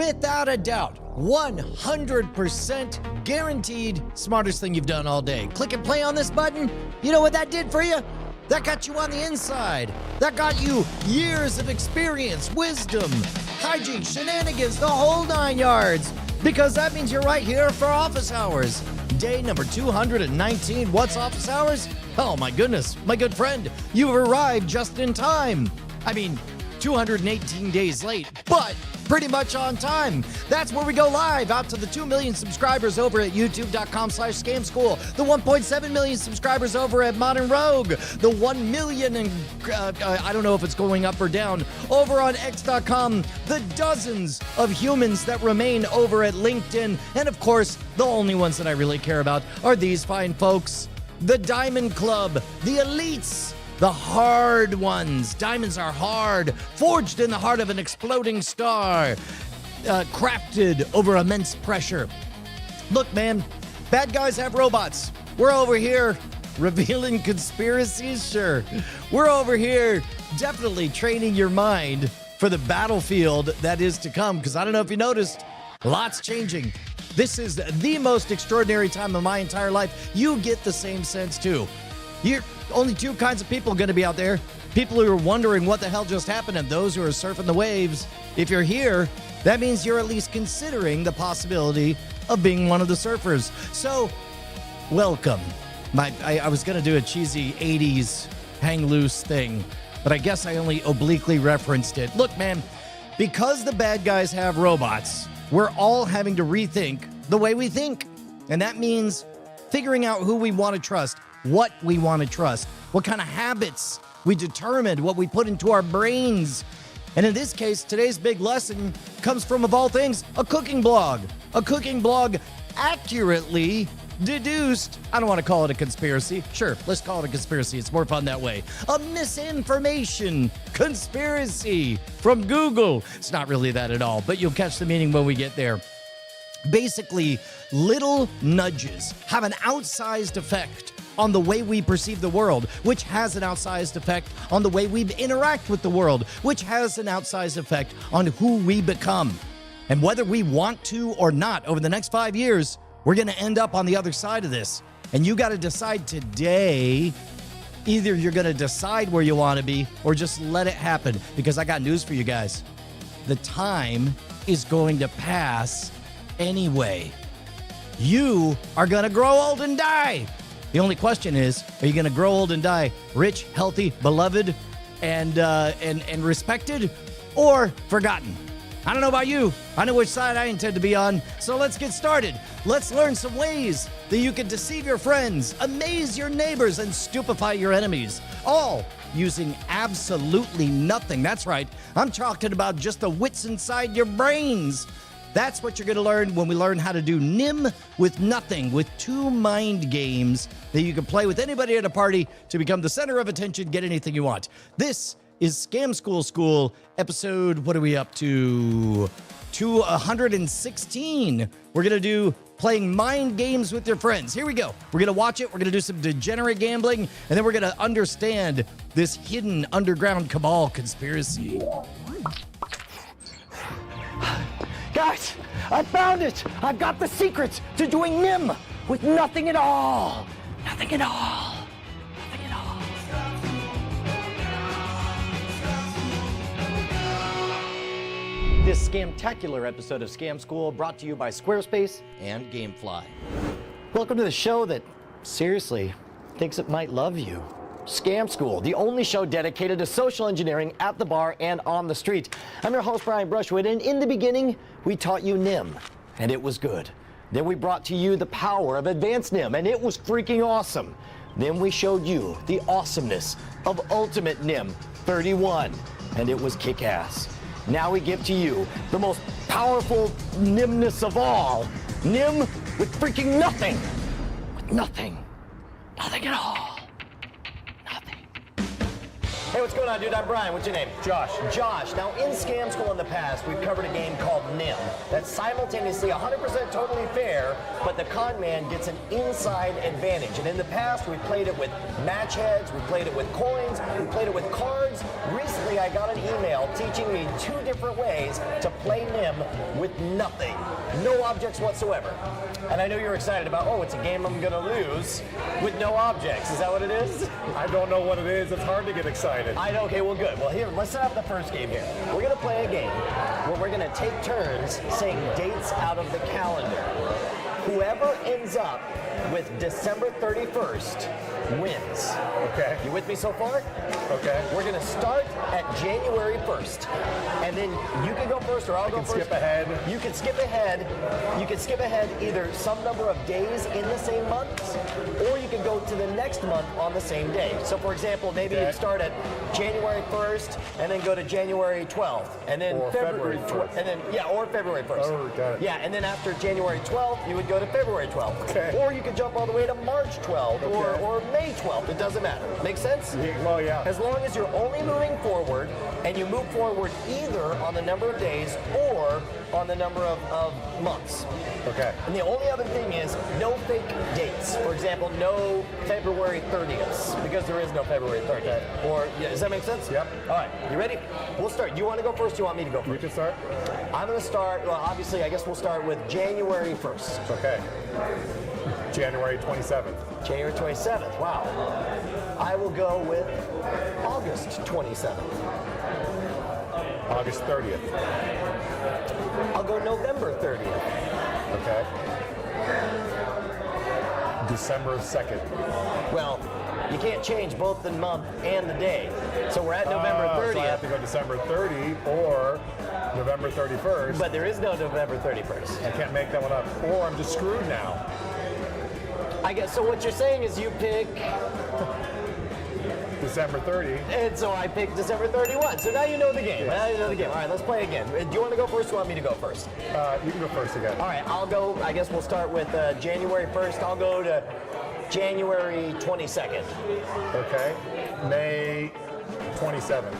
without a doubt, 100% guaranteed smartest thing you've done all day. Click and play on this button. You know what that did for you? That got you on the inside. That got you years of experience, wisdom, hijinks, shenanigans, the whole 9 yards. Because that means you're right here for office hours. Day number 219. What's office hours? Oh my goodness, my good friend, you've arrived just in time. I mean, 218 days late, but pretty much on time. That's where we go live out to the 2 million subscribers over at youtube.com/scamschool, the 1.7 million subscribers over at Modern Rogue, the 1 million, and I don't know if it's going up or down, over on x.com, the dozens of humans that remain over at LinkedIn, and of course, the only ones that I really care about are these fine folks, the Diamond Club, the elites, the hard ones. Diamonds are hard, forged in the heart of an exploding star, crafted over immense pressure. Look, man, bad guys have robots. We're over here revealing conspiracies, sure. We're over here definitely training your mind for the battlefield that is to come, because I don't know if you noticed, lots changing. This is the most extraordinary time of my entire life. You get the same sense, too. You're only two kinds of people going to be out there. People who are wondering what the hell just happened and those who are surfing the waves. If you're here, that means you're at least considering the possibility of being one of the surfers. So, welcome. I was going to do a cheesy 80s hang loose thing, but I guess I only obliquely referenced it. Look, man, because the bad guys have robots, we're all having to rethink the way we think. And that means figuring out who we want to trust, what we want to trust, what kind of habits we determined, what we put into our brains. And in this case, today's big lesson comes from, of all things, a cooking blog. A cooking blog accurately deduced, I don't want to call it a conspiracy. Sure, let's call it a conspiracy. It's more fun that way. A misinformation conspiracy from Google. It's not really that at all, but you'll catch the meaning when we get there. Basically, little nudges have an outsized effect on the way we perceive the world, which has an outsized effect on the way we interact with the world, which has an outsized effect on who we become. And whether we want to or not, over the next 5 years, we're going to end up on the other side of this. And you got to decide today, either you're going to decide where you want to be or just let it happen. Because I got news for you guys. The time is going to pass anyway. You are going to grow old and die. The only question is, are you going to grow old and die rich, healthy, beloved, and respected, or forgotten? I don't know about you. I know which side I intend to be on. So let's get started. Let's learn some ways that you can deceive your friends, amaze your neighbors, and stupefy your enemies. All using absolutely nothing. That's right. I'm talking about just the wits inside your brains. That's what you're going to learn when we learn how to do NIM with nothing, with 2 mind games that you can play with anybody at a party to become the center of attention, get anything you want. This is Scam School, episode, what are we up to? 116. We're going to do playing mind games with your friends. Here we go. We're going to watch it. We're going to do some degenerate gambling, and then we're going to understand this hidden underground cabal conspiracy. Guys, I found it! I've got the secret to doing NIM with nothing at all! Nothing at all! Nothing at all! This scamtacular episode of Scam School brought to you by Squarespace And Gamefly. Welcome to the show that, seriously, thinks it might love you. Scam School, the only show dedicated to social engineering at the bar and on the street. I'm your host, Brian Brushwood, and in the beginning, we taught you NIM, and it was good. Then we brought to you the power of advanced NIM, and it was freaking awesome. Then we showed you the awesomeness of ultimate NIM 31, and it was kick-ass. Now we give to you the most powerful NIMness of all, NIM with freaking nothing. With nothing. Nothing at all. Hey, what's going on, dude? I'm Brian. What's your name? Josh. Josh. Now, in Scam School in the past, we've covered a game called NIM. that's simultaneously 100% totally fair, but the con man gets an inside advantage. And in the past, we played it with match heads, we played it with coins, we played it with cards. Recently, I got an email teaching me 2 different ways to play NIM with nothing. No objects whatsoever. And I know you're excited about, oh, it's a game I'm gonna lose with no objects. Is that what it is? I don't know what it is. It's hard to get excited. Okay, well, good. Well, here, let's set up the first game here. We're gonna play a game where we're gonna take turns saying dates out of the calendar. Whoever ends up with December 31st wins. Okay. You with me so far? Okay. We're gonna start at January 1st. And then you can go first or I'll go first. Skip ahead. You can skip ahead. You can skip ahead either some number of days in the same month, or you can go to the next month on the same day. So for example, maybe you'd start at January 1st and then go to January 12th. And then Or February 1st. And then or February 1st. Oh, got it. Yeah, and then after January 12th, you would go to February 12th. Okay. Or you could jump all the way to March 12th Okay. or May 12th. It doesn't matter. Make sense? Well, yeah. As long as you're only moving forward, and you move forward either on the number of days or on the number of months. Okay. And the only other thing is no fake dates. For example, no February 30th, because there is no February 30th. Or, yeah, does that make sense? Yep. All right, you ready? We'll start. Do you want to go first? Do you want me to go You first? can start. I'm going to start, well, obviously, I guess we'll start with January 1st. Okay. January 27th. January 27th, wow. I will go with August 27th. August 30th. I'll go November 30th. Okay. December 2nd. Well, you can't change both the month and the day. So we're at November 30th. So I have to go December 30 or November 31st. But there is no November 31st. I can't make that one up. Or I'm just screwed now. I guess, so what you're saying is you pick, December 30. and so I pick December 31. So now you know the game. Yes. Now you know the game. All right, let's play again. Do you want to go first or do you want me to go first? You can go first again. All right, I'll go, I guess we'll start with January 1st. I'll go to January 22nd. Okay. May 27th.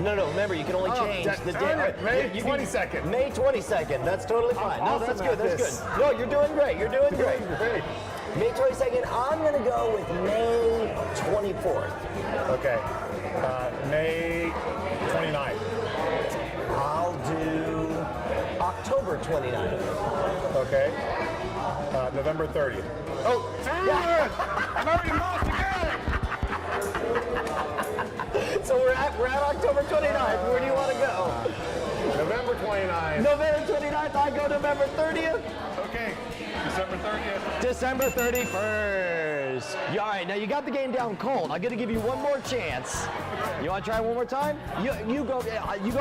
No, remember, you can only change the day. May 22nd. May 22nd. That's totally fine. No, awesome that's good. at That's this. good. No, you're doing great. You're doing great. Great. May 22nd, I'm going to go with May 24th. Okay. May 29th. I'll do October 29th. Okay. November 30th. Oh, yeah. I'm already lost again. So we're at October 29th. Where do you want to go? November 29th. November 29th, I go November 30th. Okay. December 30th. December 31st. All right, now you got the game down cold. I'm gonna give you one more chance. You want to try one more time? You go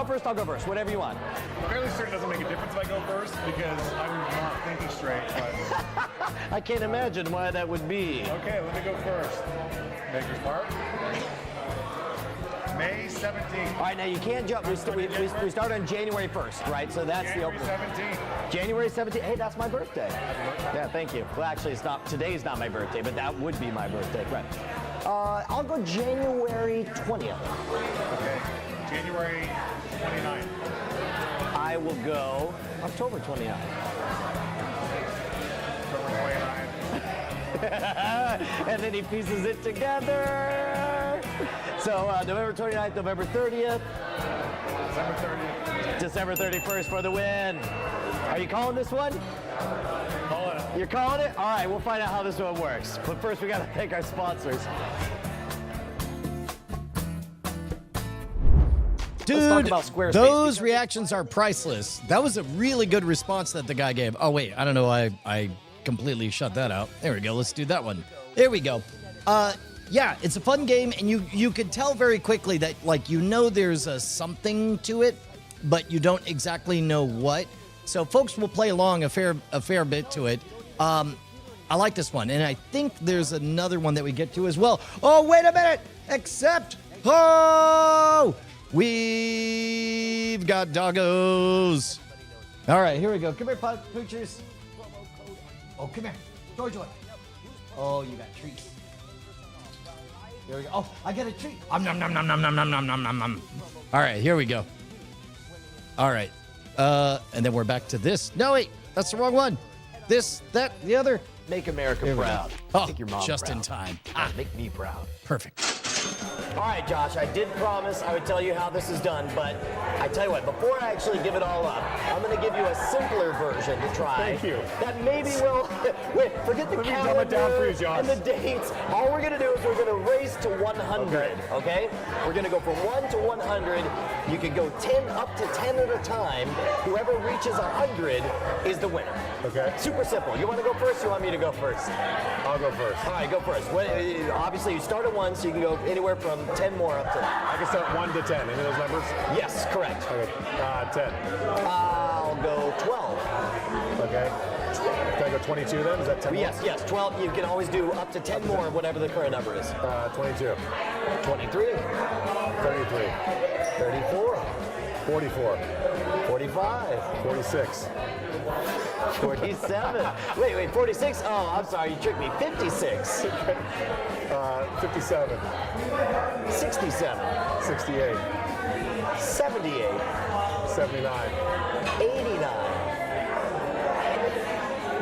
first. I'll go first. Whatever you want. I'm fairly certain it doesn't make a difference if I go first because I'm not thinking straight. But I can't imagine why that would be. okay, let me go first. Maker's Mark. May 17th. All right, now you can't jump. We start on January 1st, right? So that's January the open. 17th. January 17th. Hey, that's my birthday. Yeah, thank you. Well, actually, it's not. Today's not my birthday, but that would be my birthday. Right. I'll go January 20th. Okay. January 29th. I will go October 29th. October 29th. And then he pieces it together. So November 29th, November 30th. December 30th. December 31st for the win. Are you calling this one? Call it. You're calling it? All right, we'll find out how this one works. But first, we got to thank our sponsors. Dude, about Squarespace. those reactions are priceless. That was a really good response that the guy gave. Oh, wait, I don't know. I completely shut that out. There we go. Let's do that one. There we go. Yeah, it's a fun game, and you could tell very quickly that, like, there's a something to it, but you don't exactly know what. So folks will play along a fair bit to it. I like this one, and I think there's another one that we get to as well. Oh, wait a minute! Except, we've got doggos. All right, here we go. Come here, poochers. Oh, come here. Joy. Oh, you got treats. Here we go. Oh, I got a treat. Nom nom nom nom nom nom nom nom nom nom nom. All right, here we go. All right. And then we're back to this. No, wait, that's the wrong one. This, that, the other. Make America There we go. proud. Oh, Make your mom just proud. in time. Make me proud. Perfect. All right, Josh, I did promise I would tell you how this is done, but I tell you what, before I actually give it all up, I'm going to give you a simpler version to try. Thank you. That maybe will, wait, forget the Let me dumb it down for you, calendar Josh. and the dates. All we're going to do is we're going to race to 100, okay? We're going to go from 1 to 100. You can go 10 up to 10 at a time. Whoever reaches 100 is the winner. Okay. Super simple. You want to go first? You want me to go first? I'll go first. All right, go first. Obviously, you start at 1, so you can go anywhere from 10 more up to that. I can start 1 to 10. Any of those numbers? Yes, correct. Okay. 10. I'll go 12. Okay. Can I go 22 then? Is that 10 more? Yes, 12. You can always do up to 10 more, whatever the current number is. 22. 23, 33. 34, 44. 45, 46. 47. Wait, 46? Oh, I'm sorry, you tricked me. 56, 57. 67, 68. 78, 79. 89,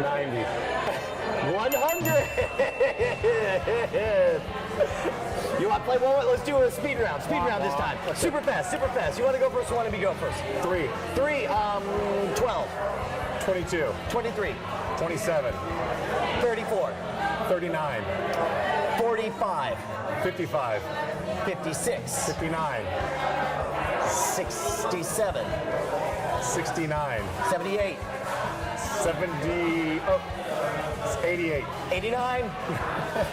90. 100. You want to play one? Let's do a speed round. Speed round this time. Okay. Super fast. You want to go first or want me to go first? 3. 12, 22. 23, 27. 34, 39. 45, 55. 56, 59. 67, 69. 78, 70. Oh, it's 88. 89,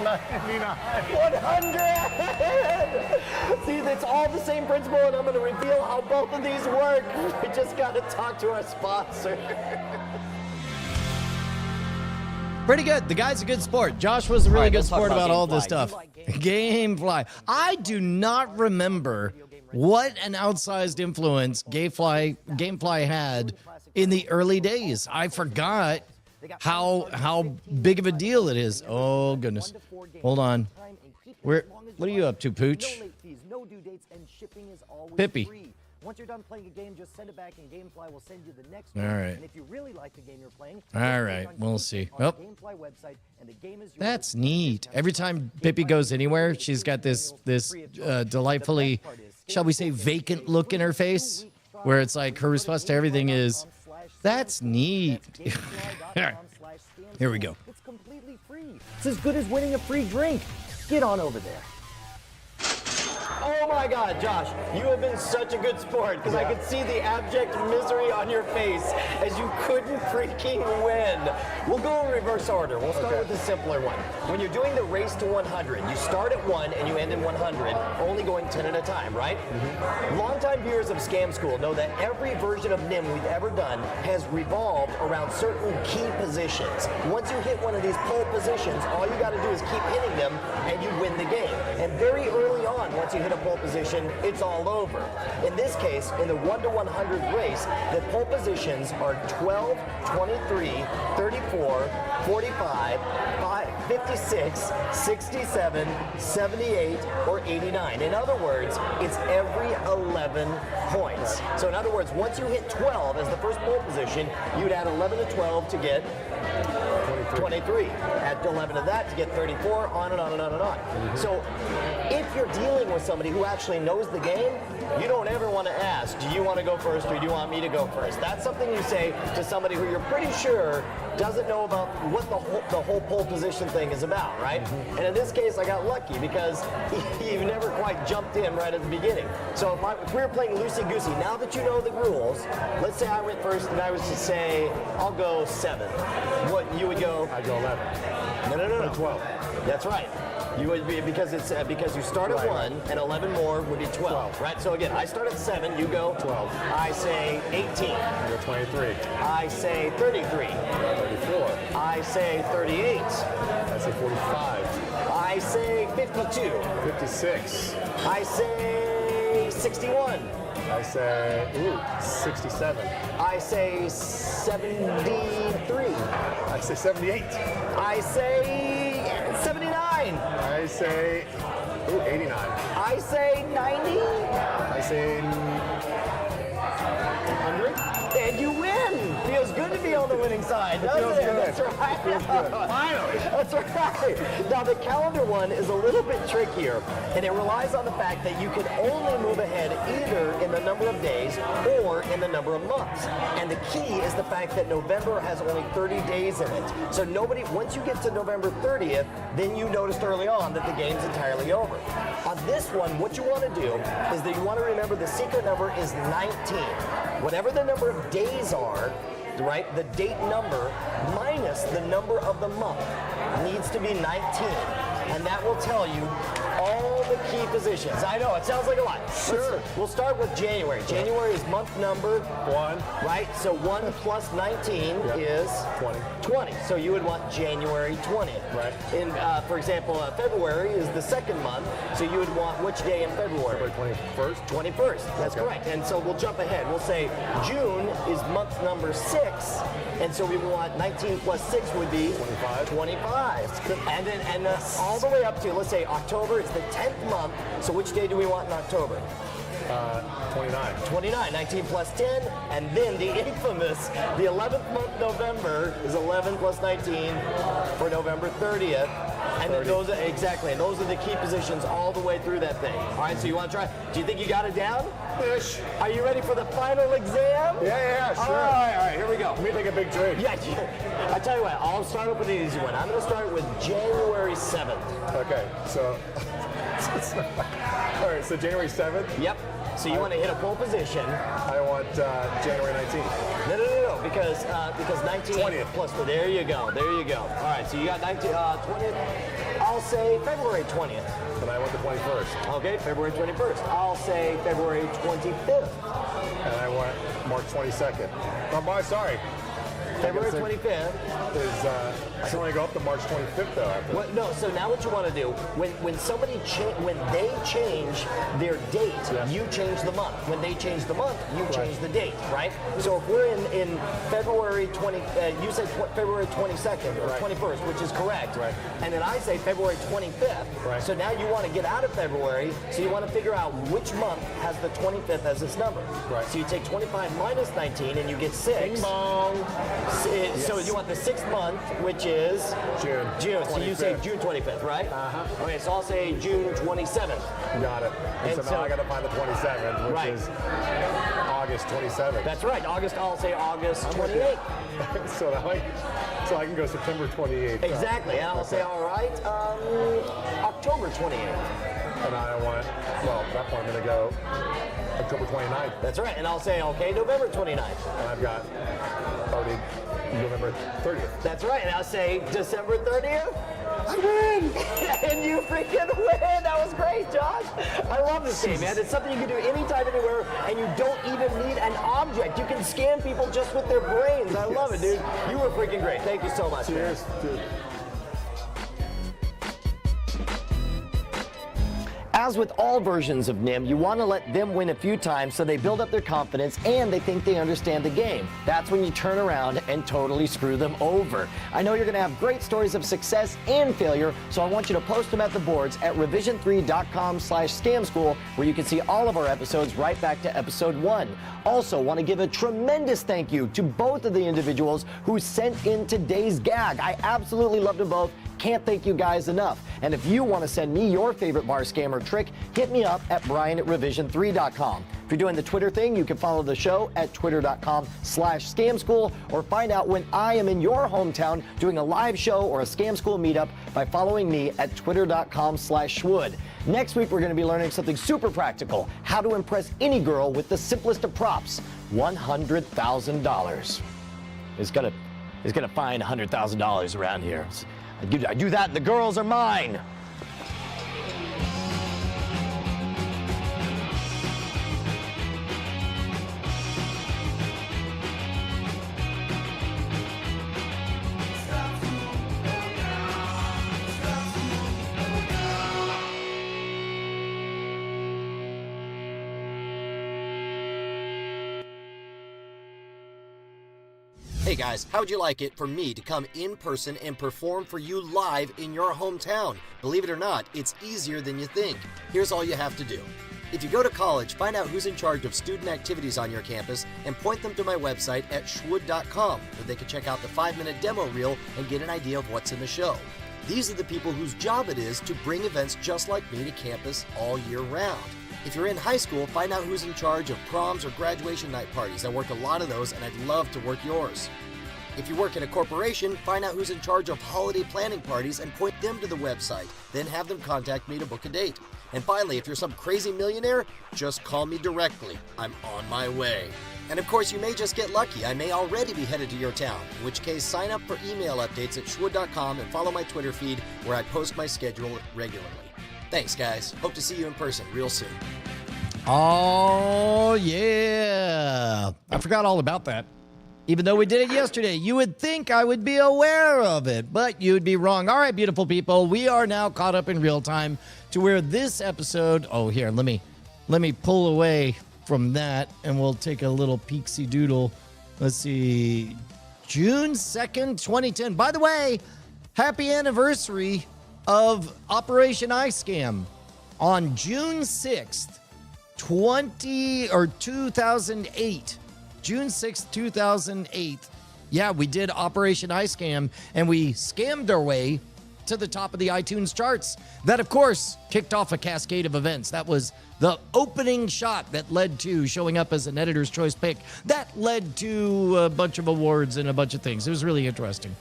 99. 100! See, that's all the same principle, and I'm going to reveal how both of these work. We just got to talk to our sponsor. Pretty good. The guy's a good sport. Josh was a really right, good let's talk sport about about all this Gamefly. stuff. You like Gamefly. I do not remember what an outsized influence Gamefly had in the early days. I forgot how big of a deal it is. Oh, goodness. Hold on. What are you up to, Pooch? Pippi. Once you're done playing a game, just send it back and Gamefly will send you the next All one. right. And if you really like the game you're playing, All right, we'll see. on Oh, the Gamefly website, and the game is yours. that's neat. Every time Pippi goes anywhere, she's got this delightfully, shall we say, vacant look in her face, where it's like her response to everything is, "That's neat." Here we go. It's completely free. It's as good as winning a free drink. Get on over there. Oh my God, Josh, you have been such a good sport because I could see the abject misery on your face as you couldn't freaking win. We'll go in reverse order. We'll start with the simpler one. When you're doing the race to 100, you start at 1 and you end in 100, only going 10 at a time, right? Longtime viewers of Scam School know that every version of NIM we've ever done has revolved around certain key positions. Once you hit one of these pole positions, all you got to do is keep hitting them and you win the game. And very early on, once you hit a pole position, it's all over. In this case, in the 1 to 100 race, the pole positions are 12, 23, 34, 45, 56, 67, 78, or 89. In other words, it's every 11 points. So in other words, once you hit 12 as the first pole position, you'd add 11 to 12 to get 23. Add 11 to that to get 34, on and on and on and on. So if you're dealing with somebody who actually knows the game, you don't ever want to ask, do you want to go first or do you want me to go first? That's something you say to somebody who you're pretty sure doesn't know about what the whole pole position thing is about, right? And in this case, I got lucky because you never quite jumped in right at the beginning. So if we were playing loosey-goosey, now that you know the rules, let's say I went first and I was to say, I'll go 7. What you would go? I go 11. No. 12. That's right. You would be because it's because you start at 1 and 11 more would be 12, right? So again, I start at 7, you go 12. I say 18. I go 23. I say 33. 34. I say 38. I say 45. I say 52. 56. I say 61. I say, 67. I say 73. I say 78. I say 79. I say, 89. I say 90. I say 100. And you win. Feels good to be on the winning side, doesn't feels it? good. That's right. Feels good. Finally. That's right. Now, the calendar one is a little bit trickier, and it relies on the fact that you can only move ahead either in the number of days or in the number of months. And the key is the fact that November has only 30 days in it. So once you get to November 30th, then you noticed early on that the game's entirely over. On this one, what you want to do is that you want to remember the secret number is 19. Whatever the number of days are, right, the date number minus the number of the month needs to be 19. And that will tell you all the key positions. I know, it sounds like a lot. Sure. We'll start with January. January is month number 1. right? So 1 plus 19 is 20. So you would want January 20th. Right. In, for example, February is the second month, so you would want which day in February? February 21st. 21st, that's Okay. correct. And so we'll jump ahead. We'll say June is month number 6, and so we want 19 plus 6 would be 25. 25. And then all the way up to, let's say October, it's the 10th month, so which day do we want in October? 29. 29, 19 plus 10, and then the infamous, the 11th month, November, is 11 plus 19 for November 30th. And then 30. those are, exactly, and those are the key positions all the way through that thing. All right, so you want to try, do you think you got it down? Ish. Are you ready for the final exam? Yeah, sure. All right, here we go. Let me take a big drink. Yeah, I tell you what, I'll start with an easy one. I'm going to start with January 7th. Okay, so. All right, so January 7th. Yep. So you want to hit a pole position. I want January 19th. No, because 19 20th. plus 4. There you go. All right, so you got 19, 20th. I'll say February 20th. And I want the 21st. Okay, February 21st. I'll say February 25th. And I want March 22nd. Oh, sorry. February I guess 25th. Is I can only go up to March 25th though. After. Well, no, so now what you want to do, when they change their date, Yes. you change the month. When they change the month, you change the date, right? So if we're in February 20, you said February 22nd or Right. 21st, which is correct. Right. And then I say February 25th. Right. So now you want to get out of February, so you want to figure out which month has the 25th as its number. Right. So you take 25 minus 19 and you get 6. Bing bong. So you want the 6th month, which is June. So you say 25th. June 25th, right? Uh-huh. Okay, so I'll say June 27th. Got it. And so And now so- I got to find the 27th, which Right. is August 27th. That's right. I'll say August I'm with 28th. so I can go September 28th. Exactly. And I'll say, all right, October 28th. And I want, well, at that point I'm going to go October 29th. That's right. And I'll say, okay, November 29th. And I've got already November 30th. That's right. And I'll say December 30th. I win! And you freaking win! That was great, Josh. I love this game, man. It's something you can do anytime, anywhere, and you don't even need an object. You can scam people just with their brains. I love it, dude. You were freaking great. Thank you so much. Cheers, dude. As with all versions of NIM, you want to let them win a few times so they build up their confidence and they think they understand the game. That's when you turn around and totally screw them over. I know you're going to have great stories of success and failure, so I want you to post them at the boards at revision3.com/scamschool, where you can see all of our episodes right back to episode 1. Also, want to give a tremendous thank you to both of the individuals who sent in today's gag. I absolutely loved them both. Can't thank you guys enough. And if you want to send me your favorite bar scam or trick, hit me up at brian@revision3.com. If you're doing the Twitter thing, you can follow the show at twitter.com/scamschool, or find out when I am in your hometown doing a live show or a Scam School meetup by following me at twitter.com/schwood. Next week, we're going to be learning something super practical: how to impress any girl with the simplest of props, $100,000. It's gonna find $100,000 around here. I do that and the girls are mine. Hey guys, how would you like it for me to come in person and perform for you live in your hometown? Believe it or not, it's easier than you think. Here's all you have to do. If you go to college, find out who's in charge of student activities on your campus and point them to my website at schwood.com, where they can check out the 5-minute demo reel and get an idea of what's in the show. These are the people whose job it is to bring events just like me to campus all year round. If you're in high school, find out who's in charge of proms or graduation night parties. I work a lot of those, and I'd love to work yours. If you work at a corporation, find out who's in charge of holiday planning parties and point them to the website. Then have them contact me to book a date. And finally, if you're some crazy millionaire, just call me directly. I'm on my way. And of course, you may just get lucky. I may already be headed to your town, in which case sign up for email updates at schwood.com and follow my Twitter feed where I post my schedule regularly. Thanks, guys. Hope to see you in person real soon. Oh, yeah. I forgot all about that. Even though we did it yesterday, you would think I would be aware of it, but you'd be wrong. All right, beautiful people, we are now caught up in real time to where this episode, oh, here, let me pull away from that and we'll take a little peeksy doodle. Let's see, June 2nd, 2010. By the way, happy anniversary of Operation iScam. On June 6th, 2008. June 6th, 2008. Yeah, we did Operation iScam, and we scammed our way to the top of the iTunes charts. That, of course, kicked off a cascade of events. That was the opening shot that led to showing up as an editor's choice pick. That led to a bunch of awards and a bunch of things. It was really interesting.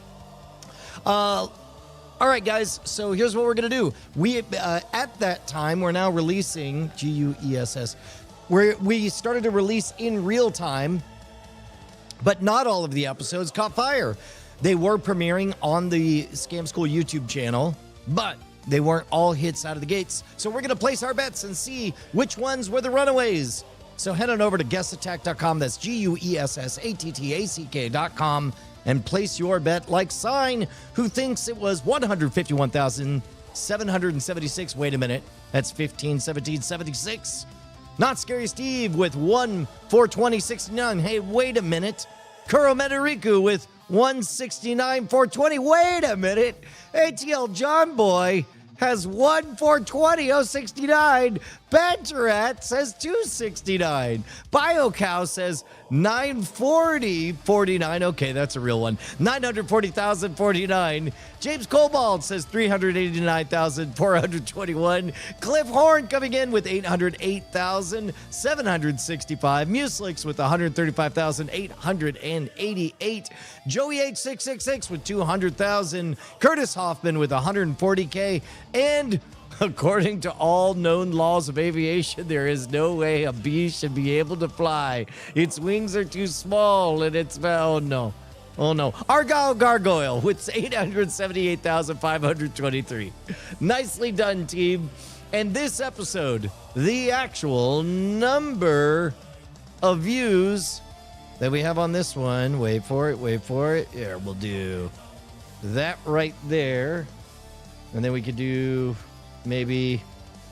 All right, guys, so here's what we're going to do. We, at that time, we're now releasing GUESS. We started to release in real time, but not all of the episodes caught fire. They were premiering on the Scam School YouTube channel, but they weren't all hits out of the gates. So we're going to place our bets and see which ones were the runaways. So head on over to guessattack.com. That's GUESSATTACK.com and place your bet like Sign, who thinks it was 151,776. Wait a minute. That's 151776. Not Scary Steve with 1/42069. Hey, wait a minute. Kuro Mederiku with 169,420. Wait a minute. ATL John Boy has 1/420,069. Banterat says 269. BioCow says 940,49. Okay, that's a real one. 940,049. James Cobalt says 389,421. Cliff Horn coming in with 808,765. Muslix with 135,888. Joey H666 with 200,000. Curtis Hoffman with 140K. And according to all known laws of aviation, there is no way a bee should be able to fly. Its wings are too small and it's, oh no. Oh no. Argyle Gargoyle with 878,523. Nicely done, team. And this episode, the actual number of views that we have on this one, wait for it. Here, we'll do that right there. And then we could do maybe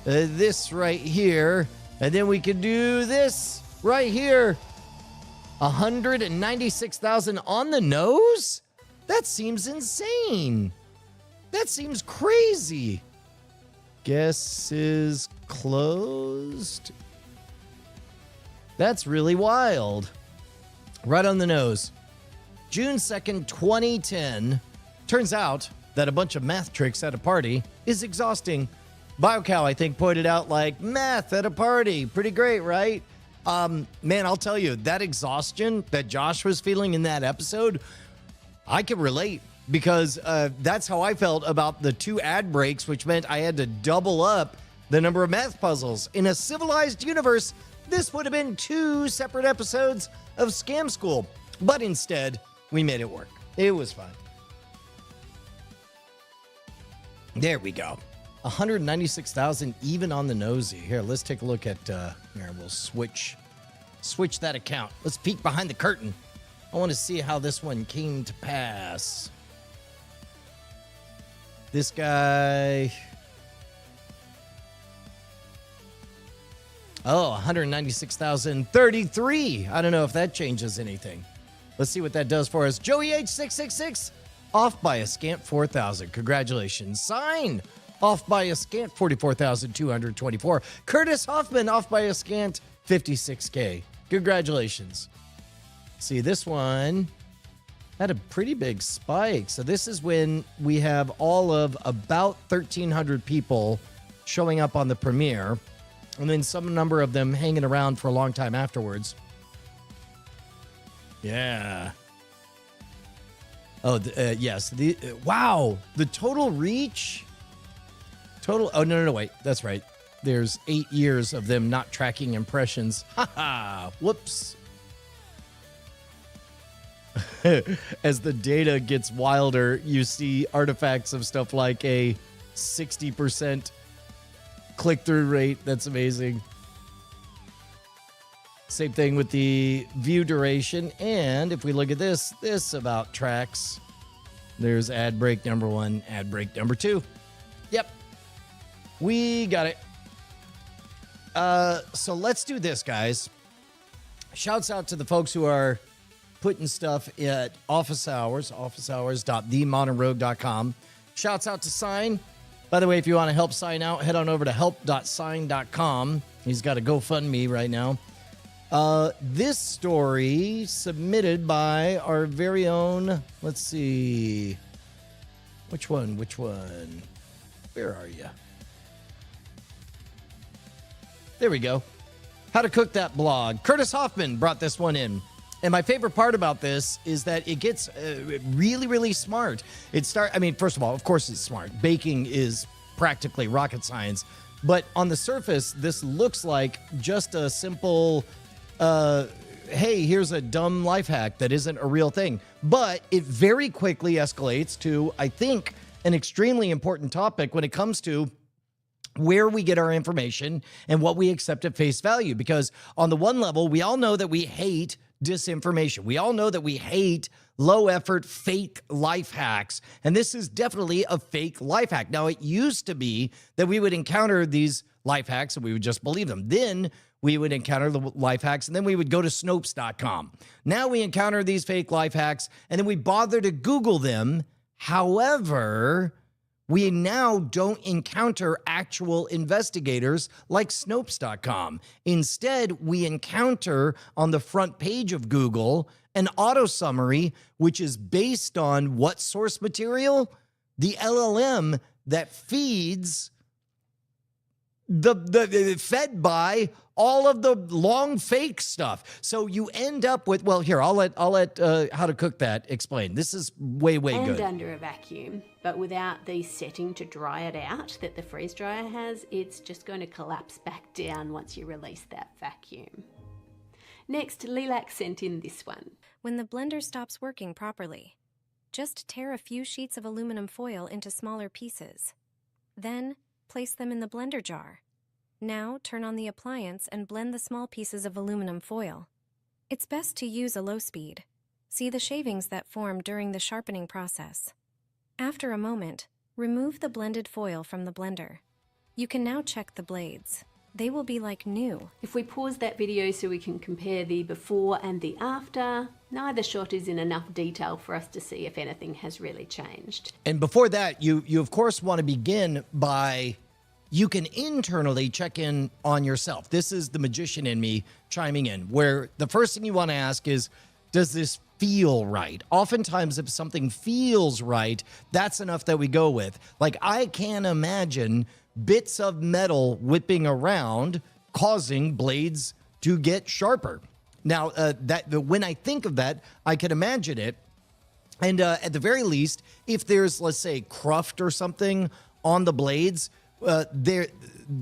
this right here. And then we could do this right here. 196,000 on the nose? That seems insane. That seems crazy. Guess is closed. That's really wild. Right on the nose. June 2nd, 2010. Turns out that a bunch of math tricks at a party is exhausting. BioCow, I think, pointed out, like, math at a party. Pretty great, right? Man, I'll tell you, that exhaustion that Josh was feeling in that episode, I can relate, because that's how I felt about the 2 ad breaks, which meant I had to double up the number of math puzzles. In a civilized universe, this would have been 2 separate episodes of Scam School. But instead, we made it work. It was fun. There we go. 196,000 even on the nosy. Here, let's take a look at, here, we'll switch that account. Let's peek behind the curtain. I want to see how this one came to pass. This guy. Oh, 196,033. I don't know if that changes anything. Let's see what that does for us. Joey H666 off by a scant 4,000. Congratulations. Sign off by a scant 44,224. Curtis Hoffman off by a scant 56K. Congratulations. See, this one had a pretty big spike. So this is when we have all of about 1,300 people showing up on the premiere, and then some number of them hanging around for a long time afterwards. Yeah. Oh, yes. Wow. The total reach. Oh, no, wait. That's right. There's 8 years of them not tracking impressions. Ha. Whoops. As the data gets wilder, you see artifacts of stuff like a 60% click-through rate. That's amazing. Same thing with the view duration. And if we look at this about tracks. There's ad break number 1, ad break number 2. Yep. We got it. So let's do this, guys. Shouts out to the folks who are putting stuff at office hours, officehours.themodernrogue.com. Shouts out to Sign. By the way, if you want to help Sign out, head on over to help.sign.com. He's got a GoFundMe right now. This story submitted by our very own, let's see, which one? Where are you? There we go. How to Cook That blog. Curtis Hoffman brought this one in. And my favorite part about this is that it gets really, really smart. First of all, of course it's smart. Baking is practically rocket science. But on the surface, this looks like just a simple, hey, here's a dumb life hack that isn't a real thing. But it very quickly escalates to, I think, an extremely important topic when it comes to where we get our information and what we accept at face value. Because on the one level, we all know that we hate disinformation. We all know that we hate low effort, fake life hacks. And this is definitely a fake life hack. Now, it used to be that we would encounter these life hacks and we would just believe them. Then we would encounter the life hacks and then we would go to Snopes.com. Now we encounter these fake life hacks and then we bother to Google them. However, we now don't encounter actual investigators like Snopes.com. Instead, we encounter on the front page of Google an auto summary, which is based on what source material? The LLM that feeds the fed by all of the long fake stuff. So you end up with, well, here, I'll let How to Cook That explain. This is way good. And under a vacuum, but without the setting to dry it out that the freeze dryer has, it's just going to collapse back down once you release that vacuum. Next, Lilac sent in this one. When the blender stops working properly, just tear a few sheets of aluminum foil into smaller pieces. Then, place them in the blender jar. Now, turn on the appliance and blend the small pieces of aluminum foil. It's best to use a low speed. See the shavings that form during the sharpening process. After a moment, remove the blended foil from the blender. You can now check the blades. They will be like new. If we pause that video so we can compare the before and the after, neither shot is in enough detail for us to see if anything has really changed. And before that, you of course want to begin by, you can internally check in on yourself. This is the magician in me chiming in, where the first thing you want to ask is, does this feel right? Oftentimes, if something feels right, that's enough that we go with. Like, I can't imagine bits of metal whipping around causing blades to get sharper. Now, when I think of that, I can imagine it. And at the very least, if there's, let's say, cruft or something on the blades,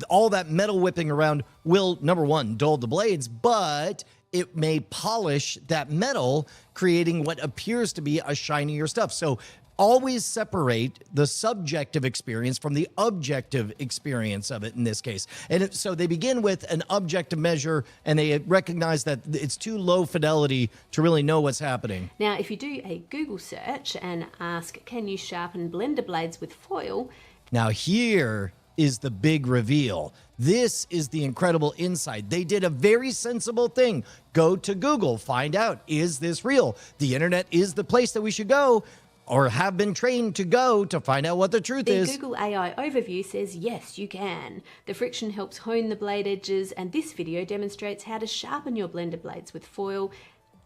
all that metal whipping around will, number one, dull the blades, but it may polish that metal, creating what appears to be a shinier stuff. So always separate the subjective experience from the objective experience of it in this case. And so they begin with an objective measure, and they recognize that it's too low fidelity to really know what's happening. Now, if you do a Google search and ask, can you sharpen blender blades with foil? Now here is the big reveal. This is the incredible insight. They did a very sensible thing. Go to Google, find out, is this real? The internet is the place that we should go. or have been trained to go to find out what the truth The is. Google AI overview says, yes, you can. The friction helps hone the blade edges, and this video demonstrates how to sharpen your blender blades with foil,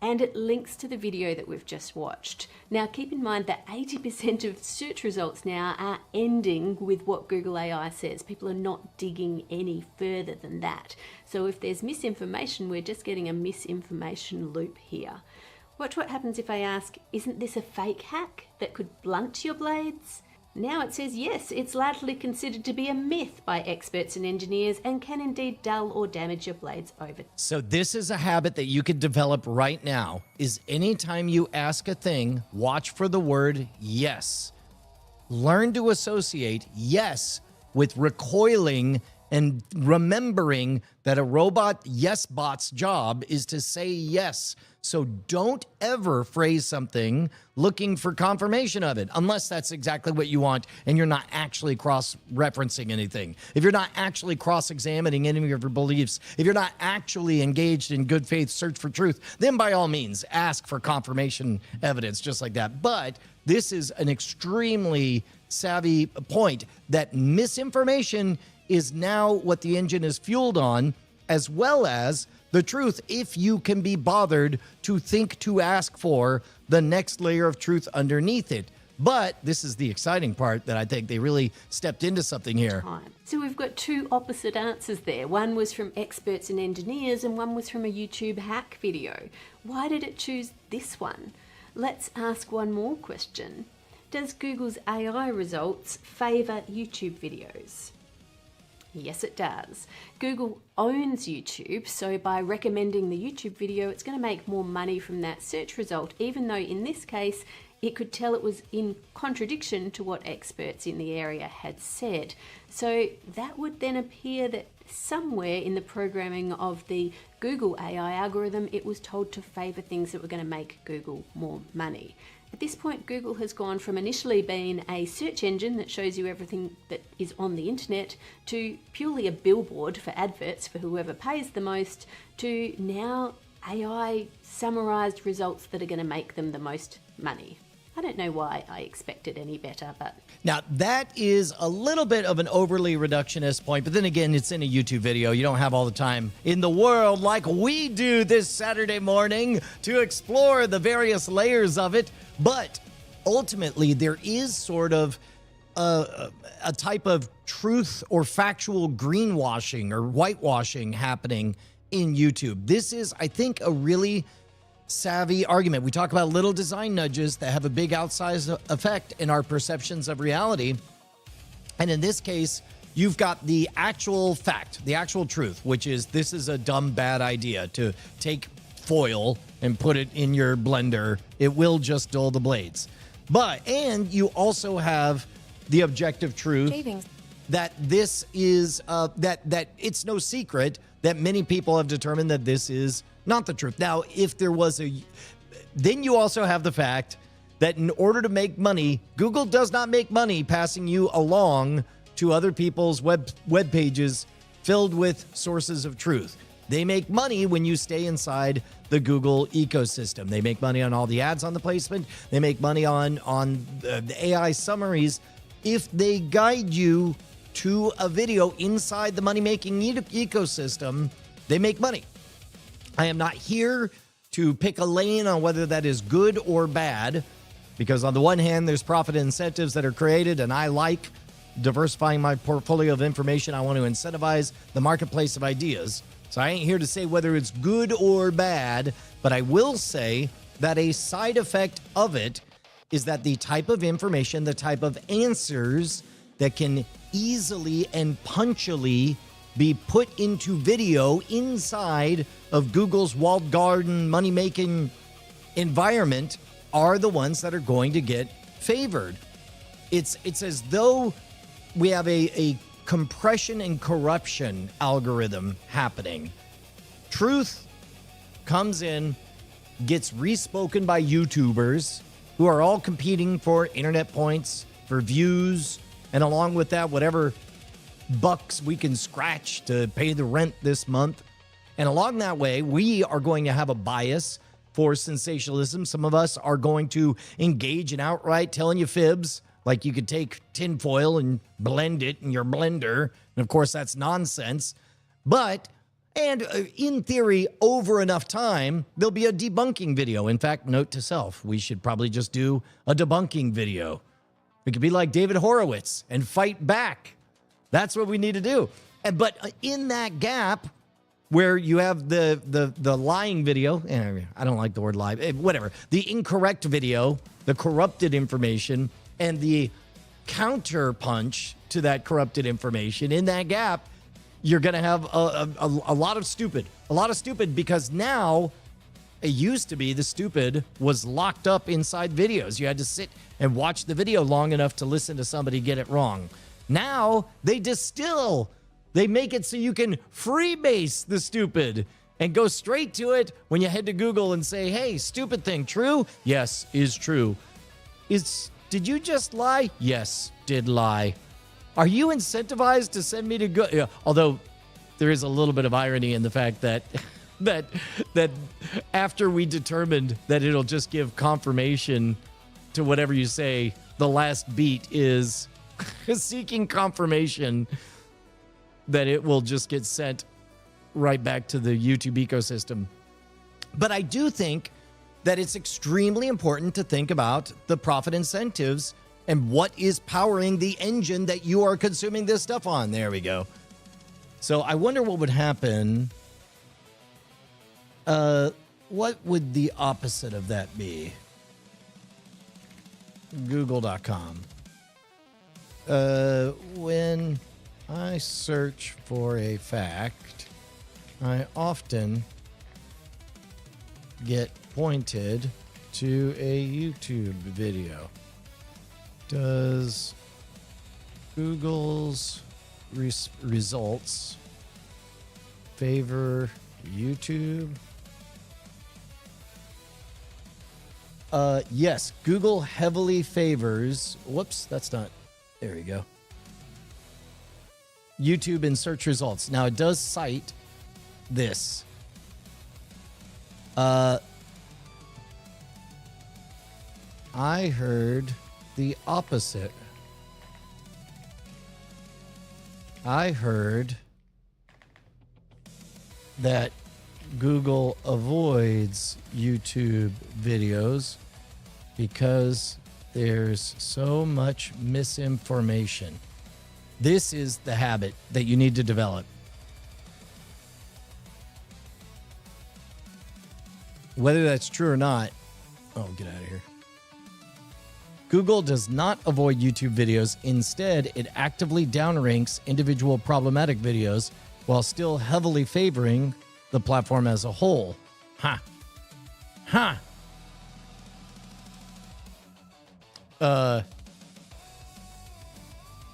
and it links to the video that we've just watched. Now keep in mind that 80% of search results now are ending with what Google AI says. People are not digging any further than that. So if there's misinformation, we're just getting a misinformation loop here. Watch what happens if I ask, isn't this a fake hack that could blunt your blades? Now it says yes, it's largely considered to be a myth by experts and engineers and can indeed dull or damage your blades over. So this is a habit that you could develop right now, is anytime you ask a thing, watch for the word yes. Learn to associate yes with recoiling and remembering that a robot yes bot's job is to say yes. So don't ever phrase something looking for confirmation of it, unless that's exactly what you want and you're not actually cross-referencing anything. If you're not actually cross-examining any of your beliefs, if you're not actually engaged in good faith search for truth, then by all means ask for confirmation evidence just like that. But this is an extremely savvy point that misinformation is now what the engine is fueled on, as well as the truth, if you can be bothered to think to ask for the next layer of truth underneath it. But this is the exciting part that I think they really stepped into something here. So we've got two opposite answers there. One was from experts and engineers and one was from a YouTube hack video. Why did it choose this one? Let's ask one more question. Does Google's AI results favor YouTube videos? Yes, it does. Google owns YouTube, so by recommending the YouTube video, it's going to make more money from that search result, even though in this case, it could tell it was in contradiction to what experts in the area had said. So that would then appear that somewhere in the programming of the Google AI algorithm, it was told to favor things that were going to make Google more money. At this point, Google has gone from initially being a search engine that shows you everything that is on the internet to purely a billboard for adverts for whoever pays the most to now AI summarized results that are going to make them the most money. I don't know why I expected any better, but... Now, that is a little bit of an overly reductionist point, but then again, it's in a YouTube video. You don't have all the time in the world like we do this Saturday morning to explore the various layers of it. But ultimately, there is sort of a type of truth or factual greenwashing or whitewashing happening in YouTube. This is, I think, a really savvy argument. We talk about little design nudges that have a big outsized effect in our perceptions of reality. And in this case, you've got the actual fact, the actual truth, which is this is a dumb, bad idea to take foil and put it in your blender. It will just dull the blades. And you also have the objective truth that this is, that it's no secret that many people have determined that this is not the truth. Now, if there was then you also have the fact that in order to make money, Google does not make money passing you along to other people's web pages filled with sources of truth. They make money when you stay inside the Google ecosystem. They make money on all the ads on the placement. They make money on the AI summaries. If they guide you to a video inside the money-making ecosystem, they make money. I am not here to pick a lane on whether that is good or bad, because on the one hand, there's profit incentives that are created, and I like diversifying my portfolio of information. I want to incentivize the marketplace of ideas. So I ain't here to say whether it's good or bad, but I will say that a side effect of it is that the type of information, the type of answers that can easily and punchily be put into video inside of Google's walled garden money-making environment are the ones that are going to get favored. It's as though we have a compression and corruption algorithm happening. Truth comes in, gets respoken by YouTubers who are all competing for internet points, for views, and along with that, whatever bucks we can scratch to pay the rent this month. And along that way, we are going to have a bias for sensationalism. Some of us are going to engage in outright telling you fibs, like you could take tinfoil and blend it in your blender. And of course, that's nonsense. But, and in theory, over enough time, there'll be a debunking video. In fact, note to self, we should probably just do a debunking video. We could be like David Horowitz and fight back. That's what we need to do. But in that gap, where you have the lying video, I don't like the word lie, whatever, the incorrect video, the corrupted information, and the counter punch to that corrupted information, in that gap, you're going to have a lot of stupid. A lot of stupid, because now it used to be the stupid was locked up inside videos. You had to sit and watch the video long enough to listen to somebody get it wrong. Now they distill. They make it so you can freebase the stupid and go straight to it when you head to Google and say, hey, stupid thing, true? Yes, is true. Did you just lie? Yes, did lie. Are you incentivized to send me to go? Yeah, although there is a little bit of irony in the fact that that after we determined that it'll just give confirmation to whatever you say, the last beat is seeking confirmation that it will just get sent right back to the YouTube ecosystem. But I do think that it's extremely important to think about the profit incentives and what is powering the engine that you are consuming this stuff on. There we go. So I wonder what would happen. What would the opposite of that be? Google.com. When I search for a fact, I often get pointed to a YouTube video. Does Google's results favor YouTube? Yes, Google heavily favors, whoops, that's not, there we go. YouTube in search results. Now it does cite this. I heard the opposite. I heard that Google avoids YouTube videos because there's so much misinformation. This is the habit that you need to develop. Whether that's true or not, oh, get out of here. Google does not avoid YouTube videos. Instead, it actively downranks individual problematic videos while still heavily favoring the platform as a whole. Ha. Ha.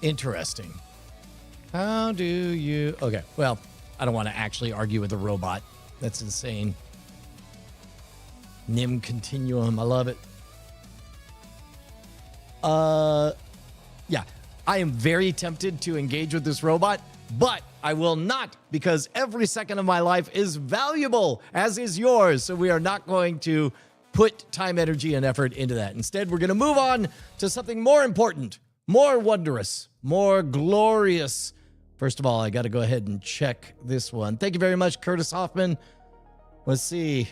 Interesting. How do you... Okay, well, I don't want to actually argue with a robot. That's insane. Nim continuum. I love it. Yeah, I am very tempted to engage with this robot, but I will not, because every second of my life is valuable, as is yours. So we are not going to put time, energy, and effort into that. Instead, we're going to move on to something more important, more wondrous, more glorious. First of all, I got to go ahead and check this one. Thank you very much, Curtis Hoffman. Let's see.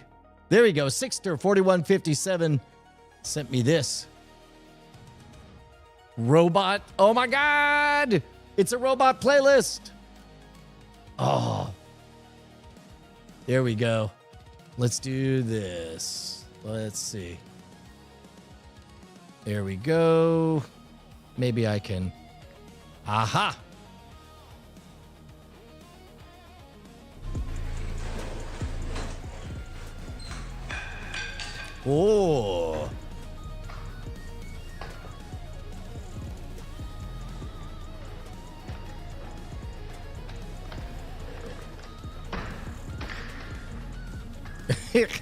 There we go. Sixter4157 sent me this. Robot. Oh my God. It's a robot playlist. Oh. There we go. Let's do this. Let's see. There we go. Maybe I can. Aha. Oh.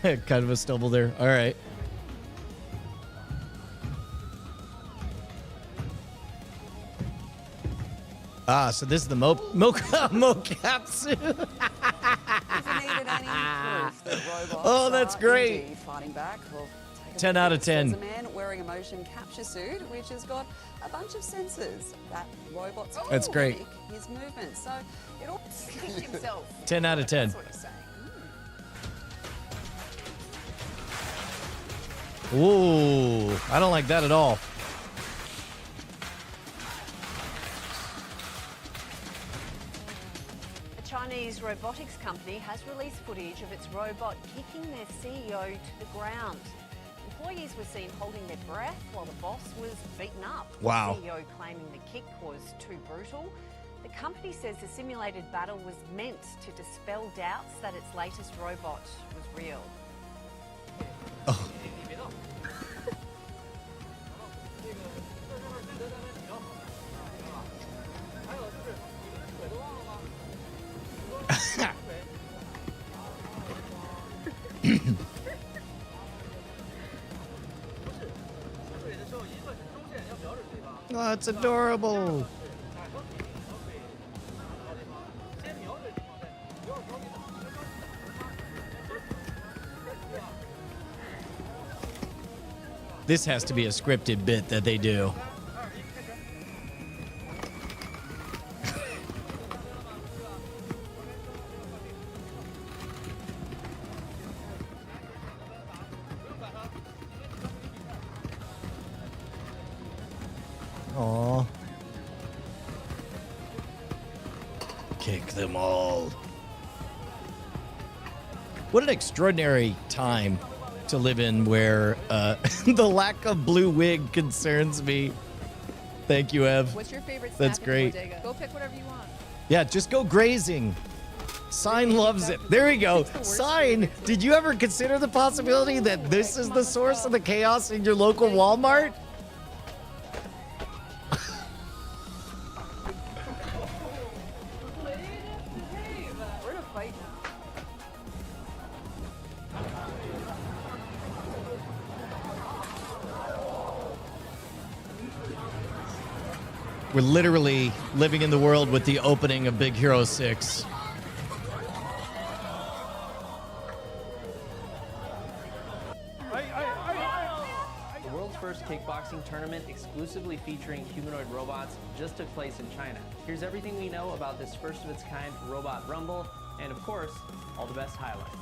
Kind of a stumble there. All right. Ah, so this is the mocap suit. needed any proof that robots Oh, that's are great. indeed fighting back, well, take a 10 look out at of this. 10. There's a man wearing a motion capture suit, which has got a bunch of sensors that robots That's great. mimic his movements. So it all himself. 10 out of 10. That's what he's saying. Ooh, I don't like that at all. A Chinese robotics company has released footage of its robot kicking their CEO to the ground. Employees were seen holding their breath while the boss was beaten up. Wow. The CEO claiming the kick was too brutal. The company says the simulated battle was meant to dispel doubts that its latest robot was real. Oh, it's adorable. This has to be a scripted bit that they do. Aw. Kick them all. What an extraordinary time to live in where the lack of blue wig concerns me. Thank you, Ev. What's your favorite snack That's at great. the bodega? Go pick whatever you want. Yeah, just go grazing. Sign loves it. There we go. Sign, did you ever consider the possibility that this is the source of the chaos in your local Walmart? We're in a fight now. We're literally living in the world with the opening of Big Hero 6. The world's first kickboxing tournament exclusively featuring humanoid robots just took place in China. Here's everything we know about this first of its kind robot rumble, and of course, all the best highlights.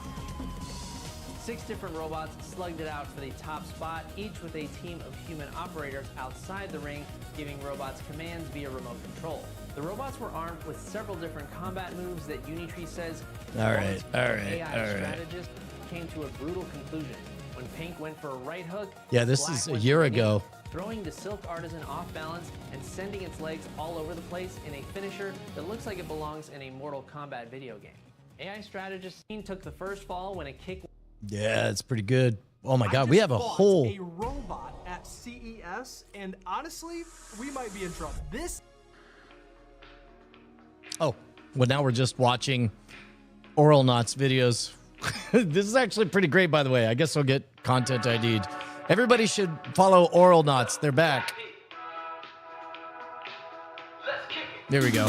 6 different robots slugged it out for the top spot, each with a team of human operators outside the ring, giving robots commands via remote control. The robots were armed with several different combat moves that Unitree says All right. AI strategist came to a brutal conclusion. When Pink went for a right hook, Yeah, this Black is a went year for a knee, ago. throwing the Silk Artisan off balance and sending its legs all over the place in a finisher that looks like it belongs in a Mortal Kombat video game. AI strategist took the first fall when a kick. Yeah, it's pretty good. Oh my God, I we just have a bought whole. a robot at CES, and honestly, we might be in trouble. This. Oh, well, now we're just watching Oral Knots videos. This is actually pretty great, by the way. I guess I'll get content ID'd. Everybody should follow Oral Knots. They're back. There we go.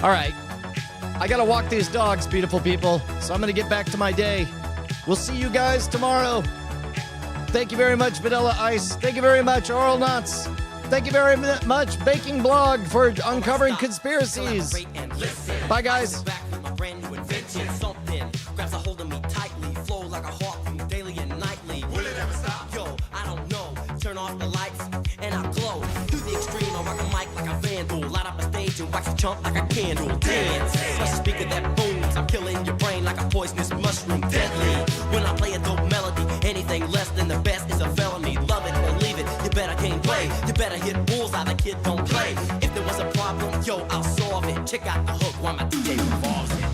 All right. I got to walk these dogs, beautiful people. So I'm going to get back to my day. We'll see you guys tomorrow. Thank you very much, Vanilla Ice. Thank you very much, Oral Knots. Thank you very much, Baking Blog, for uncovering conspiracies. Bye, guys. Grabs a hold of me tightly, flow like a hawk from daily and nightly. Will it ever stop? Yo, I don't know. Turn off the lights and I glow. To the extreme, I rock a mic like a vandal. Light up a stage and wax a chump like a candle. Dance, plus a speaker that booms. I'm killing your brain like a poisonous mushroom. Deadly. When I play a dope melody, anything less than the best is a felony. Love it or leave it. You better gameplay. You better hit bullseye. The kid don't play. If there was a problem, yo, I'll solve it. Check out the hook while my DJ revolves it.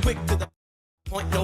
Quick to the point, no